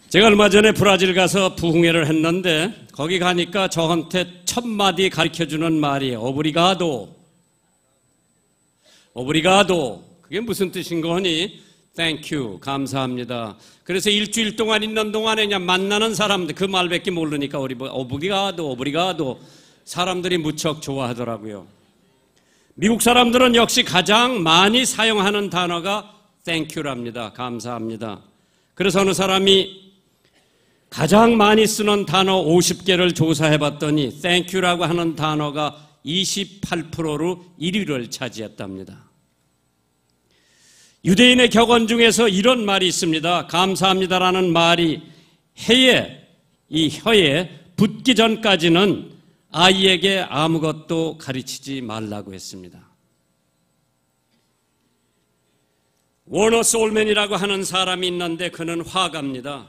제가 얼마 전에 브라질 가서 부흥회를 했는데 거기 가니까 저한테 첫 마디 가르쳐주는 말이 오브리가도. 그게 무슨 뜻인 거니? Thank you, 감사합니다. 그래서 일주일 동안 있는 동안에 그냥 만나는 사람들 그 말밖에 모르니까 오브리가도 사람들이 무척 좋아하더라고요. 미국 사람들은 역시 가장 많이 사용하는 단어가 Thank you랍니다. 감사합니다. 그래서 어느 사람이 가장 많이 쓰는 단어 50개를 조사해봤더니 Thank you라고 하는 단어가 28%로 1위를 차지했답니다. 유대인의 격언 중에서 이런 말이 있습니다. 감사합니다라는 말이 혀에 붙기 전까지는 아이에게 아무것도 가르치지 말라고 했습니다. 워너 솔맨이라고 하는 사람이 있는데 그는 화가입니다.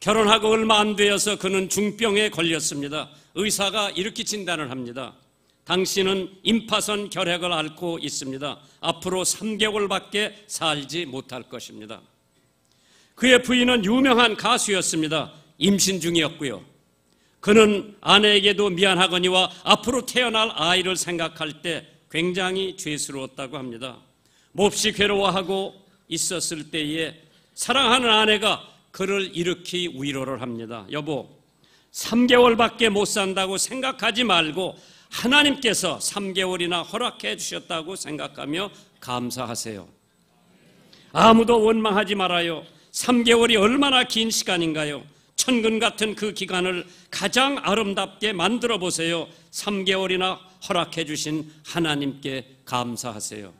결혼하고 얼마 안 되어서 그는 중병에 걸렸습니다. 의사가 이렇게 진단을 합니다. 당신은 임파선 결핵을 앓고 있습니다. 앞으로 3개월밖에 살지 못할 것입니다. 그의 부인은 유명한 가수였습니다. 임신 중이었고요. 그는 아내에게도 미안하거니와 앞으로 태어날 아이를 생각할 때 굉장히 죄스러웠다고 합니다. 몹시 괴로워하고 있었을 때에 사랑하는 아내가 그를 이렇게 위로를 합니다. 여보, 3개월밖에 못 산다고 생각하지 말고 하나님께서 3개월이나 허락해 주셨다고 생각하며 감사하세요. 아무도 원망하지 말아요. 3개월이 얼마나 긴 시간인가요? 천근 같은 그 기간을 가장 아름답게 만들어 보세요. 3개월이나 허락해 주신 하나님께 감사하세요.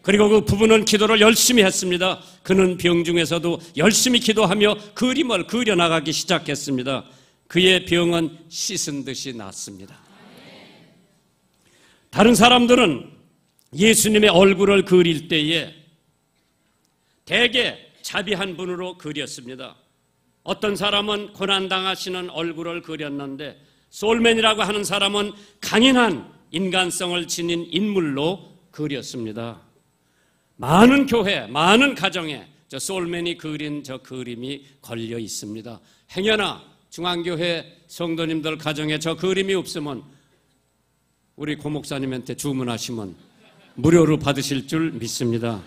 그리고 그 부부는 기도를 열심히 했습니다. 그는 병중에서도 열심히 기도하며 그림을 그려나가기 시작했습니다. 그의 병은 씻은 듯이 낫습니다. 다른 사람들은 예수님의 얼굴을 그릴 때에 대개 자비한 분으로 그렸습니다. 어떤 사람은 고난당하시는 얼굴을 그렸는데 솔맨이라고 하는 사람은 강인한 인간성을 지닌 인물로 그렸습니다. 많은 교회, 많은 가정에 저 솔맨이 그린 저 그림이 걸려 있습니다. 행여나 중앙교회 성도님들 가정에 저 그림이 없으면 우리 고 목사님한테 주문하시면 무료로 받으실 줄 믿습니다.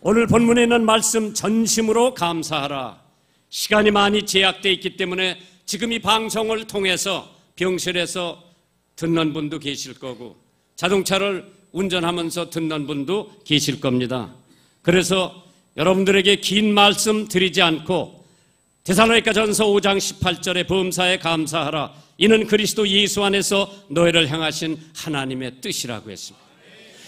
오늘 본문에 있는 말씀 전심으로 감사하라. 시간이 많이 제약되어 있기 때문에 지금 이 방송을 통해서 병실에서 듣는 분도 계실 거고 자동차를 운전하면서 듣는 분도 계실 겁니다. 그래서 여러분들에게 긴 말씀 드리지 않고 데살로니가전서 5장 18절에 범사에 감사하라. 이는 그리스도 예수 안에서 너희를 향하신 하나님의 뜻이라고 했습니다.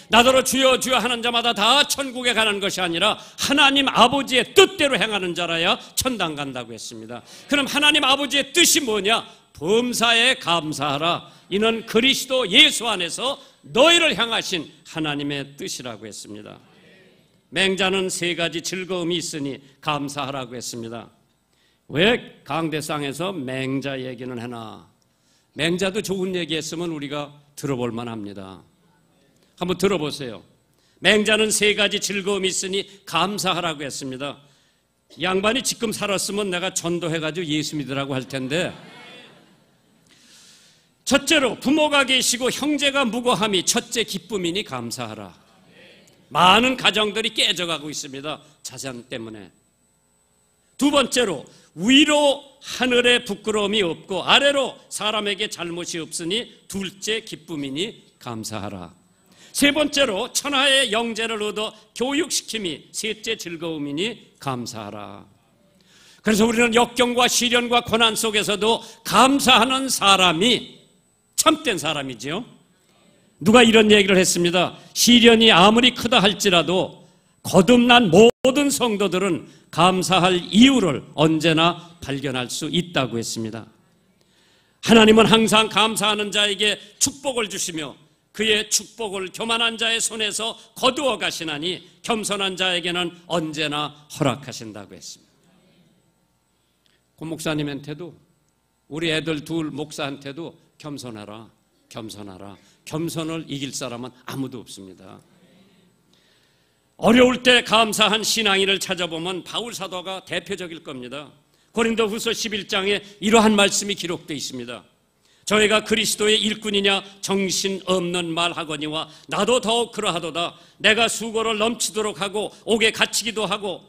나더러 주여 주여 하는 자마다 다 천국에 가는 것이 아니라 하나님 아버지의 뜻대로 행하는 자라야 천당 간다고 했습니다. 그럼 하나님 아버지의 뜻이 뭐냐? 범사에 감사하라. 이는 그리스도 예수 안에서 너희를 향하신 하나님의 뜻이라고 했습니다. 맹자는 3가지 즐거움이 있으니 감사하라고 했습니다. 왜 강대상에서 맹자 얘기는 해나? 맹자도 좋은 얘기했으면 우리가 들어볼 만합니다. 한번 들어보세요. 맹자는 3가지 즐거움이 있으니 감사하라고 했습니다. 양반이 지금 살았으면 내가 전도해가지고 예수 믿으라고 할 텐데, 첫째로 부모가 계시고 형제가 무고함이 첫째 기쁨이니 감사하라. 많은 가정들이 깨져가고 있습니다. 자산 때문에. 두 번째로 위로 하늘에 부끄러움이 없고 아래로 사람에게 잘못이 없으니 둘째 기쁨이니 감사하라. 세 번째로 천하의 영재를 얻어 교육시킴이 셋째 즐거움이니 감사하라. 그래서 우리는 역경과 시련과 고난 속에서도 감사하는 사람이 참된 사람이지요. 누가 이런 얘기를 했습니다. 시련이 아무리 크다 할지라도 거듭난 모든 성도들은 감사할 이유를 언제나 발견할 수 있다고 했습니다. 하나님은 항상 감사하는 자에게 축복을 주시며 그의 축복을 교만한 자의 손에서 거두어 가시나니 겸손한 자에게는 언제나 허락하신다고 했습니다. 고 목사님한테도 우리 애들 둘 목사한테도 겸손하라, 겸손하라. 겸손을 이길 사람은 아무도 없습니다. 어려울 때 감사한 신앙인을 찾아보면 바울 사도가 대표적일 겁니다. 고린도후서 11장에 이러한 말씀이 기록되어 있습니다. 저희가 그리스도의 일꾼이냐 정신없는 말하거니와 나도 더욱 그러하도다. 내가 수고를 넘치도록 하고 옥에 갇히기도 하고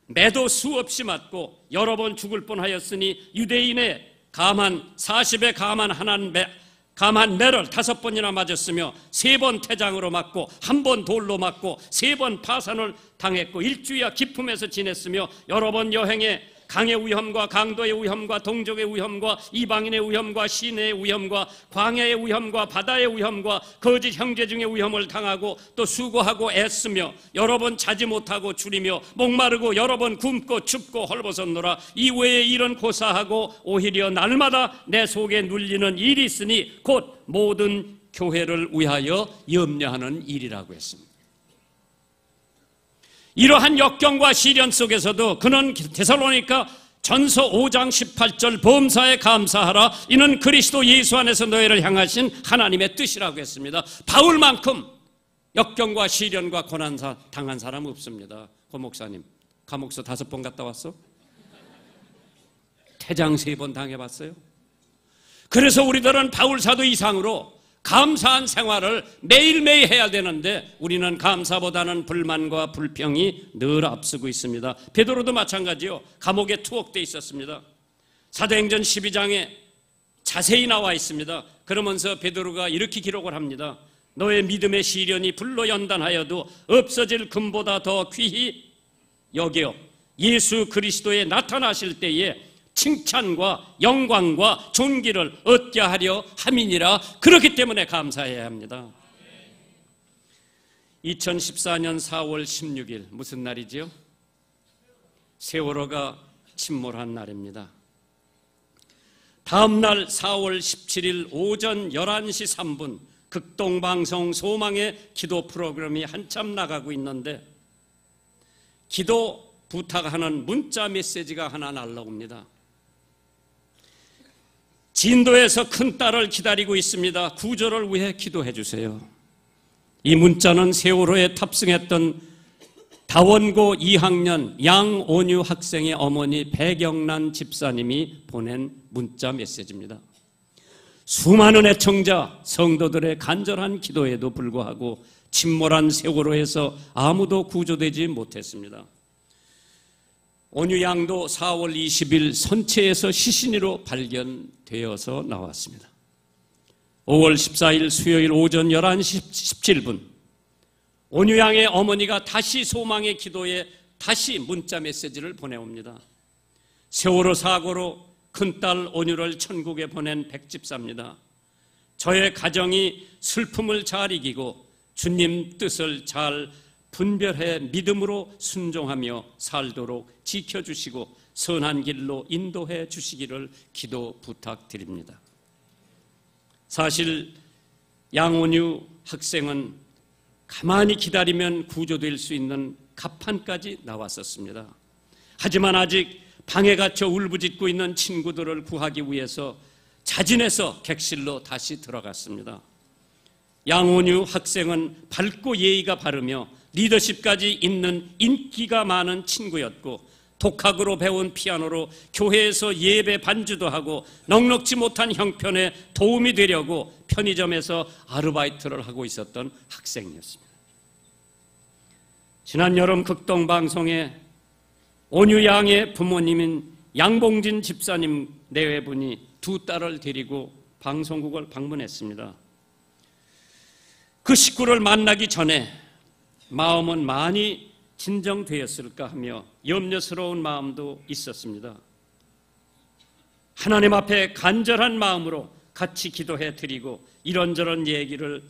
매도 수없이 맞고 여러 번 죽을 뻔하였으니 유대인의 감한 40에 감한 매를 5번이나 맞았으며 3번 태장으로 맞고 1번 돌로 맞고 3번 파산을 당했고 일주야 기품에서 지냈으며 여러 번 여행에 강의 위험과 강도의 위험과 동족의 위험과 이방인의 위험과 시내의 위험과 광야의 위험과 바다의 위험과 거짓 형제 중의 위험을 당하고 또 수고하고 애쓰며 여러 번 자지 못하고 줄이며 목마르고 여러 번 굶고 춥고 헐벗었노라. 이외에 이런 고사하고 오히려 날마다 내 속에 눌리는 일이 있으니 곧 모든 교회를 위하여 염려하는 일이라고 했습니다. 이러한 역경과 시련 속에서도 그는 데살로니가 전서 5장 18절 범사에 감사하라. 이는 그리스도 예수 안에서 너희를 향하신 하나님의 뜻이라고 했습니다. 바울만큼 역경과 시련과 고난 당한 사람 없습니다. 고 목사님, 감옥서 5번 갔다 왔어? 태장 3번 당해봤어요? 그래서 우리들은 바울 사도 이상으로 감사한 생활을 매일매일 해야 되는데 우리는 감사보다는 불만과 불평이 늘 앞서고 있습니다. 베드로도 마찬가지요. 감옥에 투옥되어 있었습니다. 사도행전 12장에 자세히 나와 있습니다. 그러면서 베드로가 이렇게 기록을 합니다. 너의 믿음의 시련이 불로 연단하여도 없어질 금보다 더 귀히 여겨 예수 그리스도에 나타나실 때에 칭찬과 영광과 존귀를 얻게 하려 함이니라. 그렇기 때문에 감사해야 합니다. 2014년 4월 16일 무슨 날이지요? 세월호가 침몰한 날입니다. 다음 날 4월 17일 오전 11시 3분 극동방송 소망의 기도 프로그램이 한참 나가고 있는데 기도 부탁하는 문자 메시지가 하나 날라옵니다. 진도에서 큰딸을 기다리고 있습니다. 구조를 위해 기도해 주세요. 이 문자는 세월호에 탑승했던 다원고 2학년 양온유 학생의 어머니 백영란 집사님이 보낸 문자 메시지입니다. 수많은 애청자 성도들의 간절한 기도에도 불구하고 침몰한 세월호에서 아무도 구조되지 못했습니다. 온유 양도 4월 20일 선체에서 시신으로 발견되어서 나왔습니다. 5월 14일 수요일 오전 11시 17분 온유 양의 어머니가 다시 소망의 기도에 다시 문자 메시지를 보내옵니다. 세월호 사고로 큰딸 온유를 천국에 보낸 백집사입니다. 저의 가정이 슬픔을 잘 이기고 주님 뜻을 잘 분별해 믿음으로 순종하며 살도록 지켜주시고 선한 길로 인도해 주시기를 기도 부탁드립니다. 사실 양온유 학생은 가만히 기다리면 구조될 수 있는 갑판까지 나왔었습니다. 하지만 아직 방에 갇혀 울부짖고 있는 친구들을 구하기 위해서 자진해서 객실로 다시 들어갔습니다. 양온유 학생은 밝고 예의가 바르며 리더십까지 있는 인기가 많은 친구였고 독학으로 배운 피아노로 교회에서 예배 반주도 하고 넉넉지 못한 형편에 도움이 되려고 편의점에서 아르바이트를 하고 있었던 학생이었습니다. 지난 여름 극동방송에 온유 양의 부모님인 양봉진 집사님 내외분이 2딸을 데리고 방송국을 방문했습니다. 그 식구를 만나기 전에 마음은 많이 진정되었을까 하며 염려스러운 마음도 있었습니다. 하나님 앞에 간절한 마음으로 같이 기도해 드리고 이런저런 얘기를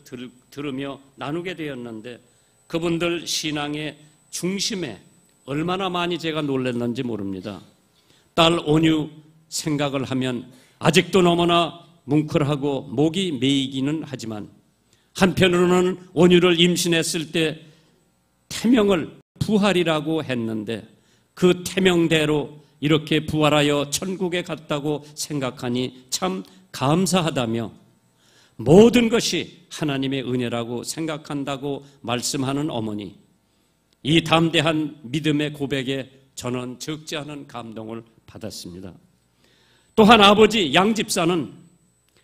들으며 나누게 되었는데 그분들 신앙의 중심에 얼마나 많이 제가 놀랐는지 모릅니다. 딸 온유 생각을 하면 아직도 너무나 뭉클하고 목이 메이기는 하지만 한편으로는 온유를 임신했을 때 태명을 부활이라고 했는데 그 태명대로 이렇게 부활하여 천국에 갔다고 생각하니 참 감사하다며 모든 것이 하나님의 은혜라고 생각한다고 말씀하는 어머니, 이 담대한 믿음의 고백에 저는 적지 않은 감동을 받았습니다. 또한 아버지 양 집사는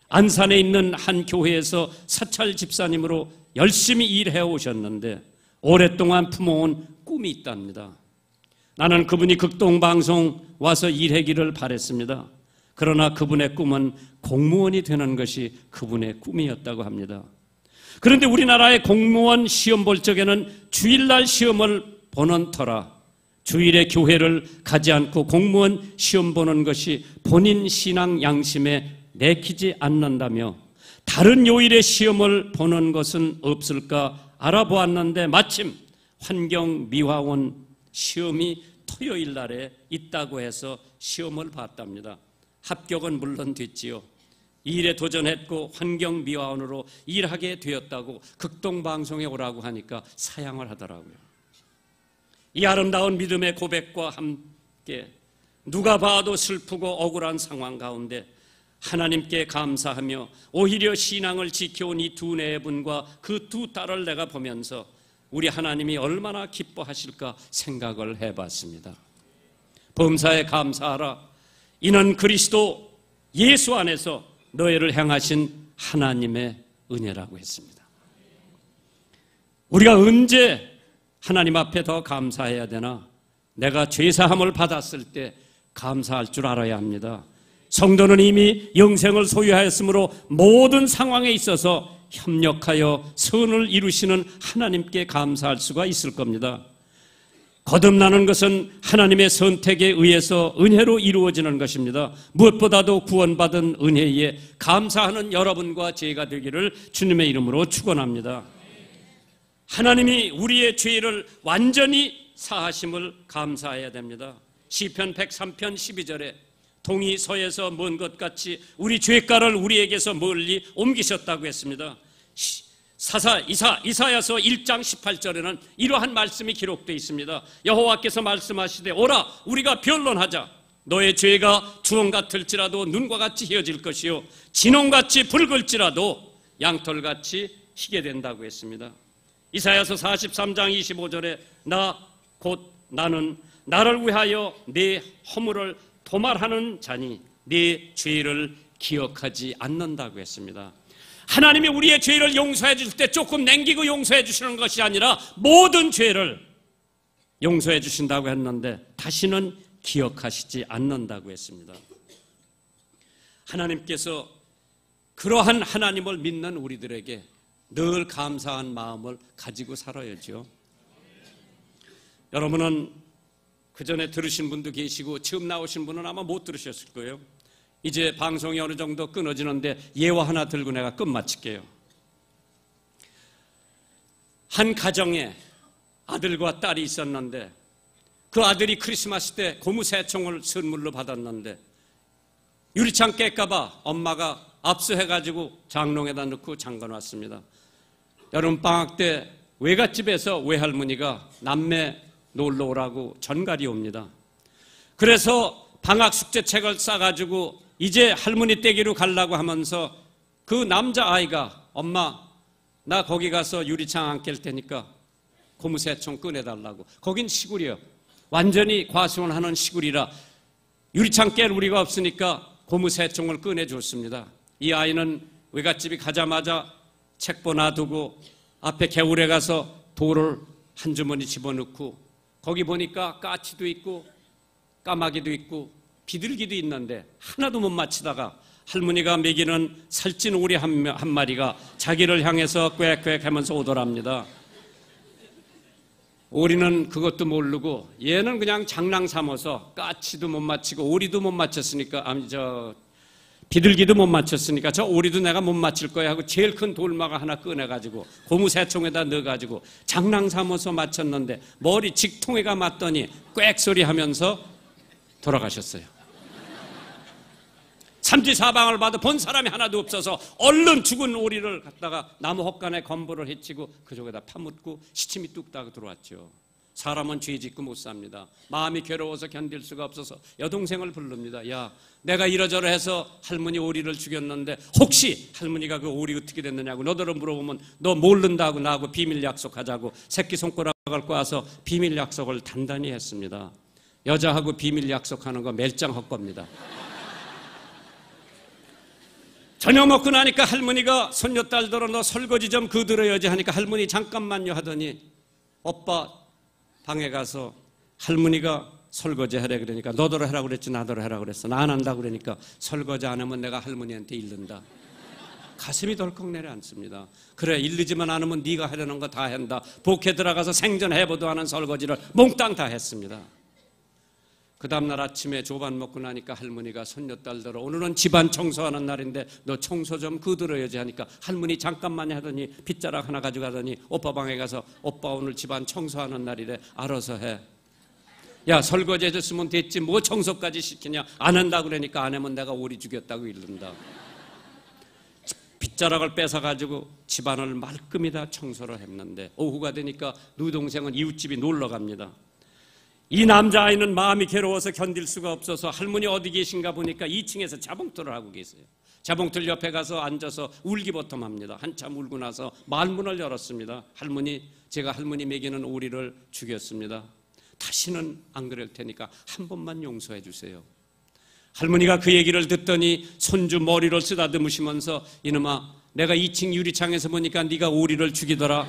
안산에 있는 한 교회에서 사찰 집사님으로 열심히 일해 오셨는데 오랫동안 품어온 꿈이 있답니다. 나는 그분이 극동방송 와서 일하기를 바랬습니다. 그러나 그분의 꿈은 공무원이 되는 것이 그분의 꿈이었다고 합니다. 그런데 우리나라의 공무원 시험 볼 적에는 주일날 시험을 보는 터라 주일에 교회를 가지 않고 공무원 시험 보는 것이 본인 신앙 양심에 내키지 않는다며 다른 요일에 시험을 보는 것은 없을까 알아보았는데 마침 환경미화원 시험이 토요일 날에 있다고 해서 시험을 봤답니다. 합격은 물론 됐지요. 이 일에 도전했고 환경미화원으로 일하게 되었다고 극동방송에 오라고 하니까 사양을 하더라고요. 이 아름다운 믿음의 고백과 함께 누가 봐도 슬프고 억울한 상황 가운데 하나님께 감사하며 오히려 신앙을 지켜온 이 두 내분과 그 두 딸을 내가 보면서 우리 하나님이 얼마나 기뻐하실까 생각을 해봤습니다. 범사에 감사하라. 이는 그리스도 예수 안에서 너희를 향하신 하나님의 은혜라고 했습니다. 우리가 언제 하나님 앞에 더 감사해야 되나? 내가 죄사함을 받았을 때 감사할 줄 알아야 합니다. 성도는 이미 영생을 소유하였으므로 모든 상황에 있어서 협력하여 선을 이루시는 하나님께 감사할 수가 있을 겁니다. 거듭나는 것은 하나님의 선택에 의해서 은혜로 이루어지는 것입니다. 무엇보다도 구원받은 은혜에 감사하는 여러분과 제가 되기를 주님의 이름으로 축원합니다. 하나님이 우리의 죄를 완전히 사하심을 감사해야 됩니다. 시편 103편 12절에 동이 서에서 먼 것 같이 우리 죄가를 우리에게서 멀리 옮기셨다고 했습니다. 이사야서 1장 18절에는 이러한 말씀이 기록되어 있습니다. 여호와께서 말씀하시되 오라 우리가 변론하자. 너의 죄가 주홍 같을지라도 눈과 같이 희어질 것이요 진홍같이 붉을지라도 양털같이 희게 된다고 했습니다. 이사야서 43장 25절에 나는 나를 위하여 네 허물을 도말하는 자니 네 죄를 기억하지 않는다고 했습니다. 하나님이 우리의 죄를 용서해 주실 때 조금 남기고 용서해 주시는 것이 아니라 모든 죄를 용서해 주신다고 했는데 다시는 기억하시지 않는다고 했습니다. 하나님께서 그러한 하나님을 믿는 우리들에게 늘 감사한 마음을 가지고 살아야죠. 여러분은 그 전에 들으신 분도 계시고 처음 나오신 분은 아마 못 들으셨을 거예요. 이제 방송이 어느 정도 끊어지는데 예화 하나 들고 내가 끝마칠게요. 한 가정에 아들과 딸이 있었는데 그 아들이 크리스마스 때 고무새총을 선물로 받았는데 유리창 깰까 봐 엄마가 압수해가지고 장롱에다 넣고 잠가놨습니다. 여름방학 때 외갓집에서 외할머니가 남매 놀러 오라고 전갈이 옵니다. 그래서 방학 숙제책을 싸가지고 이제 할머니 댁으로 가려고 하면서 그 남자아이가 엄마 나 거기 가서 유리창 안 깰 테니까 고무새총 꺼내달라고. 거긴 시골이에요. 완전히 과수원하는 시골이라 유리창 깰 우리가 없으니까 고무새총을 꺼내줬습니다. 이 아이는 외갓집이 가자마자 책보 놔두고 앞에 개울에 가서 돌을 한 주머니 집어넣고 거기 보니까 까치도 있고 까마귀도 있고 비둘기도 있는데 하나도 못 맞히다가 할머니가 먹이는 살찐 오리 한 마리가 자기를 향해서 꽥꽥 하면서 오더랍니다. 오리는 그것도 모르고 얘는 그냥 장난 삼아서 까치도 못 맞히고 오리도 못 맞췄으니까 비둘기도 못 맞췄으니까 저 오리도 내가 못 맞힐 거야 하고 제일 큰 돌마가 하나 꺼내가지고 고무새총에다 넣어가지고 장난 삼아서 맞췄는데 머리 직통에가 맞더니 꽥 소리 하면서 돌아가셨어요. 삼지사방을 봐도 본 사람이 하나도 없어서 얼른 죽은 오리를 갖다가 나무 헛간에 건보를 해치고 그쪽에다 파묻고 시침이 뚝딱 들어왔죠. 사람은 죄 짓고 못 삽니다. 마음이 괴로워서 견딜 수가 없어서 여동생을 부릅니다. 야, 내가 이러저러 해서 할머니 오리를 죽였는데 혹시 할머니가 그 오리 어떻게 됐느냐고 너더러 물어보면 너 모른다고 나하고 비밀 약속하자고 새끼손가락을 꽈서 비밀 약속을 단단히 했습니다. 여자하고 비밀 약속하는 거 멜짱 헛겁니다. 저녁 먹고 나니까 할머니가 손녀딸들어 너 설거지 좀 그들어야지 하니까 할머니 잠깐만요 하더니 오빠 방에 가서 할머니가 설거지 하래 그러니까 너더러 해라 그랬지 나더러 해라 그랬어. 나 안 한다고 그러니까 설거지 안 하면 내가 할머니한테 일른다. 가슴이 덜컥 내려앉습니다. 그래 일르지만 않으면 네가 하려는 거 다 한다. 복회 들어가서 생전해보도 않은 설거지를 몽땅 다 했습니다. 그 다음날 아침에 조반 먹고 나니까 할머니가 손녀딸들어 오늘은 집안 청소하는 날인데 너 청소 좀 그들어야지 하니까 할머니 잠깐만 하더니 빗자락 하나 가져가더니 오빠 방에 가서 오빠 오늘 집안 청소하는 날이래. 알아서 해. 야 설거지 해줬으면 됐지 뭐 청소까지 시키냐. 안 한다 그러니까 안 하면 내가 오리 죽였다고 이른다. 빗자락을 뺏어가지고 집안을 말끔히 다 청소를 했는데 오후가 되니까 누이 동생은 이웃집이 놀러 갑니다. 이 남자아이는 마음이 괴로워서 견딜 수가 없어서 할머니 어디 계신가 보니까 2층에서 자봉틀을 하고 계세요. 자봉틀 옆에 가서 앉아서 울기버텀합니다. 한참 울고 나서 말문을 열었습니다. 할머니, 제가 할머니 먹이는 오리를 죽였습니다. 다시는 안 그럴 테니까 한 번만 용서해 주세요. 할머니가 그 얘기를 듣더니 손주 머리를 쓰다듬으시면서 이놈아 내가 2층 유리창에서 보니까 네가 오리를 죽이더라.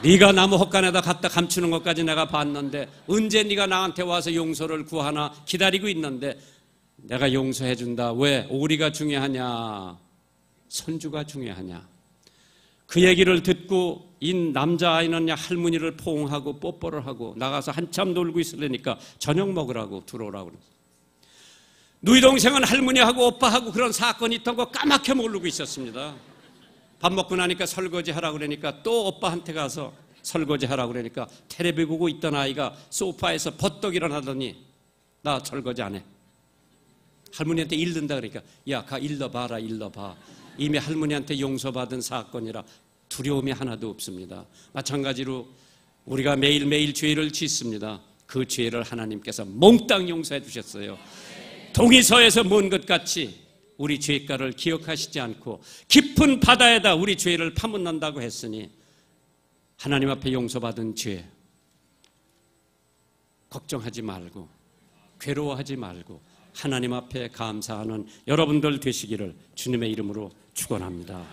네가 나무 헛간에다 갖다 감추는 것까지 내가 봤는데 언제 네가 나한테 와서 용서를 구하나 기다리고 있는데 내가 용서해 준다. 왜? 오리가 중요하냐? 손주가 중요하냐? 그 얘기를 듣고 이 남자아이는 할머니를 포옹하고 뽀뽀를 하고 나가서 한참 놀고 있으려니까 저녁 먹으라고 들어오라고 그랬어요. 누이 동생은 할머니하고 오빠하고 그런 사건이 있던 거 까맣게 모르고 있었습니다. 밥 먹고 나니까 설거지 하라고 그러니까 또 오빠한테 가서 설거지 하라고 그러니까 텔레비 보고 있던 아이가 소파에서 버떡 일어나더니 나 설거지 안 해. 할머니한테 일른다 그러니까 야, 가 일러봐라 일러봐. 이미 할머니한테 용서받은 사건이라 두려움이 하나도 없습니다. 마찬가지로 우리가 매일매일 죄를 짓습니다. 그 죄를 하나님께서 몽땅 용서해 주셨어요. 동의서에서 뭔 것 같이 우리 죄가를 기억하시지 않고 깊은 바다에다 우리 죄를 파묻는다고 했으니 하나님 앞에 용서받은 죄 걱정하지 말고 괴로워하지 말고 하나님 앞에 감사하는 여러분들 되시기를 주님의 이름으로 축원합니다.